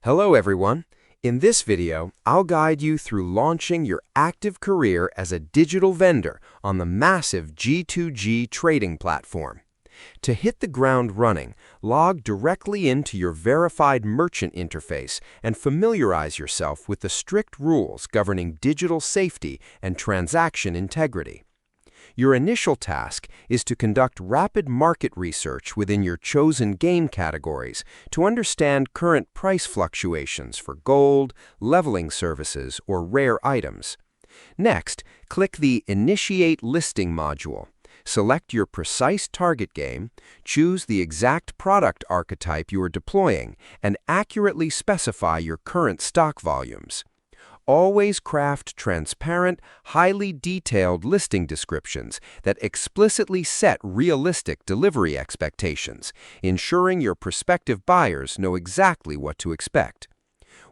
Hello everyone. In this video, I'll guide you through launching your active career as a digital vendor on the massive G2G trading platform. To hit the ground running, log directly into your verified merchant interface and familiarize yourself with the strict rules governing digital safety and transaction integrity. Your initial task is to conduct rapid market research within your chosen game categories to understand current price fluctuations for gold, leveling services, or rare items. Next, click the Initiate Listing module. Select your precise target game, choose the exact product archetype you are deploying, and accurately specify your current stock volumes. Always craft transparent, highly detailed listing descriptions that explicitly set realistic delivery expectations, ensuring your prospective buyers know exactly what to expect.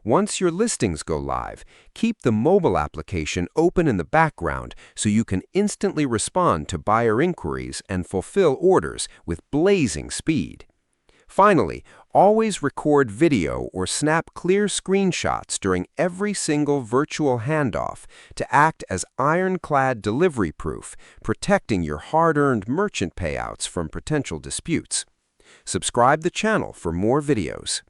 Once your listings go live, keep the mobile application open in the background so you can instantly respond to buyer inquiries and fulfill orders with blazing speed. Finally, always record video or snap clear screenshots during every single virtual handoff to act as ironclad delivery proof, protecting your hard-earned merchant payouts from potential disputes. Subscribe the channel for more videos.